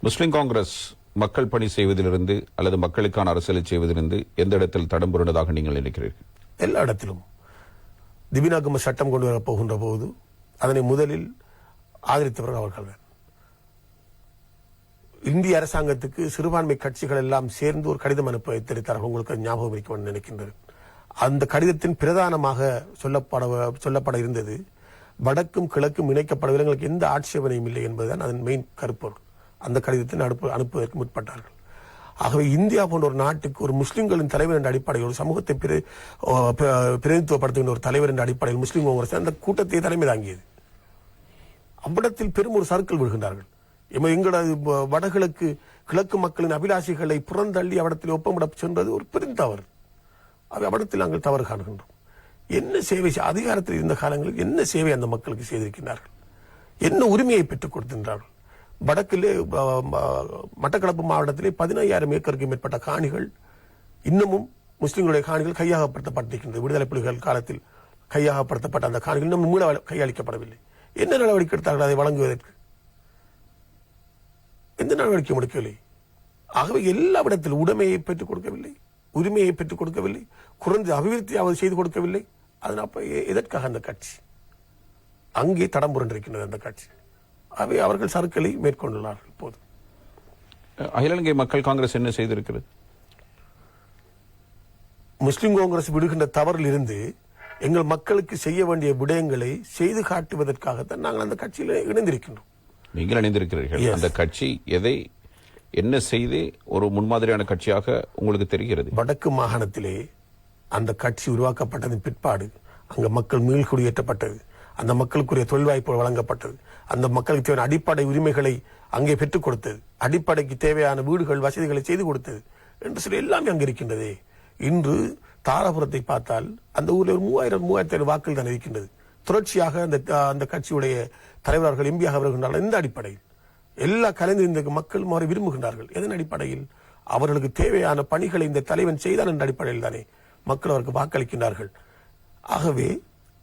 முஸ்லிம் காங்கிரஸ் மக்கள் பணி செய்வதிலிருந்து அல்லது மக்களுக்கான அரசியலை செய்வதிலிருந்து எந்த இடத்தில் தடம் புரண்டதாக நீங்கள் நினைக்கிறீர்கள்? எல்லா இடத்திலும் திபினாகம சட்டம் கொண்டு வரப் போகின்ற போது அதனை முதலில் ஆதரித்தவர்கள் அவர்கள். இந்திய அரசாங்கத்துக்கு சிறுபான்மை கட்சிகள் எல்லாம் சேர்ந்து ஒரு கடிதம் அனுப்ப தெரிவித்தார்கள். உங்களுக்கு ஞாபகம் இருக்கும் நினைக்கின்றேன். அந்த கடிதத்தின் பிரதானமாக சொல்லப்பட இருந்தது, வடக்கும் கிழக்கும் இணைக்கப்படவில்லை, எங்களுக்கு எந்த ஆட்சேபனையும் இல்லை என்பதுதான் அதன் மெயின் கருப்பொருள். அந்த கடிதத்தை அனுப்புவதற்கு முற்பட்டார்கள். ஆகவே இந்தியா போன்ற ஒரு நாட்டுக்கு ஒரு முஸ்லிம்களின் தலைவர் என்ற அடிப்படையில், ஒரு சமூகத்தை பிரதிநிதித்துவப்படுத்துகின்ற ஒரு தலைவர் என்ற அடிப்படையில் முஸ்லிம் காங்கிரஸ் அந்த கூட்டத்தை தலைமை தாங்கியது. அவ்விடத்தில் பெரும் ஒரு சர்க்கிள் விழுகின்றார்கள். எங்களது வடகிழக்கு கிழக்கு மக்களின் அபிலாஷைகளை புறந்தள்ளி அவ்விடத்தில் ஒப்பமிட சென்றது ஒரு பெருந்தவறு. அவ்விடத்தில் நாங்கள் தவறு காணுகின்றோம். என்ன சேவை அதிகாரத்தில் இருந்த காலங்களில் என்ன சேவை அந்த மக்களுக்கு செய்திருக்கிறார்கள், என்ன உரிமையை பெற்றுக் கொடுத்திருந்தார்கள். வடக்கிலே மட்டக்களப்பு மாவட்டத்திலே 15,000 ஏக்கருக்கு மேற்பட்ட காணிகள் இன்னமும் முஸ்லிம்களுடைய காணிகள் கையகப்படுத்தப்பட்டிருக்கின்றது. விடுதலை புலிகள் காலத்தில் கையகப்படுத்தப்பட்ட அந்த காணிகள் இன்னும் மீள கையளிக்கப்படவில்லை. என்ன நடவடிக்கை எடுத்தார்கள் அதை வழங்குவதற்கு? எந்த நடவடிக்கை முடிக்கவில்லை. ஆகவே எல்லா இடத்திலும் உடைமையை பெற்றுக் கொடுக்கவில்லை, உரிமையை பெற்றுக் கொடுக்கவில்லை, குறைந்த அபிவிருத்தியாவது செய்து கொடுக்கவில்லை. அதனால் எதற்காக அந்த கட்சி அங்கே தடம் புரண்டிருக்கின்றது அந்த கட்சி. அவை அவர்கள் சர்க்களை மேற்கொண்டுள்ளார்கள். இப்போது அகில இலங்கை மக்கள் காங்கிரஸ் என்ன செய்திருக்கிறது? முஸ்லிம் காங்கிரஸ் விடுகின்ற தவறில் இருந்து எங்கள் மக்களுக்கு செய்ய வேண்டிய விடயங்களை செய்து காட்டுவதற்காகத்தான் நாங்கள் அந்த கட்சியில் இணைந்திருக்கின்றோம். நீங்கள் இணைந்திருக்கிறீர்கள். அந்த கட்சி எதை என்ன செய்து ஒரு முன்மாதிரியான கட்சியாக உங்களுக்கு தெரிகிறது? வடக்கு மாகாணத்திலே அந்த கட்சி உருவாக்கப்பட்டதன் பிற்பாடு அங்க மக்கள் மீள்குடியேற்றப்பட்டது, அந்த மக்களுக்குரிய தொழில் வாய்ப்புகள் வழங்கப்பட்டது, அந்த மக்களுக்கு தேவையான அடிப்படை உரிமைகளை அங்கே பெற்றுக் கொடுத்தது, அடிப்படைக்கு தேவையான வீடுகள் வசதிகளை செய்து கொடுத்தது என்று சொல்லி எல்லாமே அங்கே இருக்கின்றதே. இன்று தாராபுரத்தை பார்த்தால் அந்த ஊரில் ஒரு 3,000-3,500 வாக்குகள் தான் இருக்கின்றது. தொடர்ச்சியாக அந்த கட்சியுடைய தலைவர்கள் எம்பியாக வருகின்றார்கள். இந்த அடிப்படையில் எல்லா கலைஞர் இந்த மக்கள் மாறி விரும்புகின்றார்கள். எதன் அடிப்படையில்? அவர்களுக்கு தேவையான பணிகளை இந்த தலைவன் செய்தான் என்ற அடிப்படையில் தானே மக்கள் அவருக்கு வாக்களிக்கின்றார்கள். ஆகவே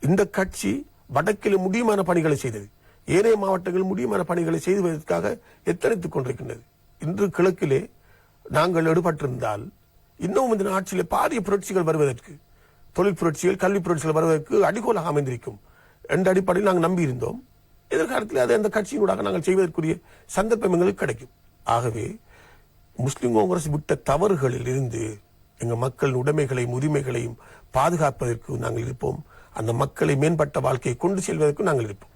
இந்த கட்சி வடக்கில் முடியுமான பணிகளை செய்தது, ஏனைய மாவட்டங்கள் முடியுமான பணிகளை செய்வதற்காக எத்தனைத்துக் கொண்டிருக்கின்றது. இன்று கிழக்கிலே நாங்கள் எடுபட்டிருந்தால் இன்னும் இந்த ஆட்சியிலே பாரிய புரட்சிகள் வருவதற்கு, தொழில் புரட்சிகள், கல்வி புரட்சிகள் வருவதற்கு அடிகோலாக அமைந்திருக்கும் என்ற அடிப்படையில் நாங்கள் நம்பியிருந்தோம். எதிர்காலத்தில் அதை அந்த கட்சியினூடாக நாங்கள் செய்வதற்குரிய சந்தர்ப்பம் எங்களுக்கு கிடைக்கும். ஆகவே முஸ்லிம் காங்கிரஸ் விட்ட தவறுகளில் இருந்து எங்கள் மக்களின் உடைமைகளையும் உரிமைகளையும் பாதுகாப்பதற்கு நாங்கள் இருப்போம். அந்த மக்களை மேம்பட்ட வாழ்க்கையை கொண்டு செல்வதற்கு நாங்கள் இருப்போம்.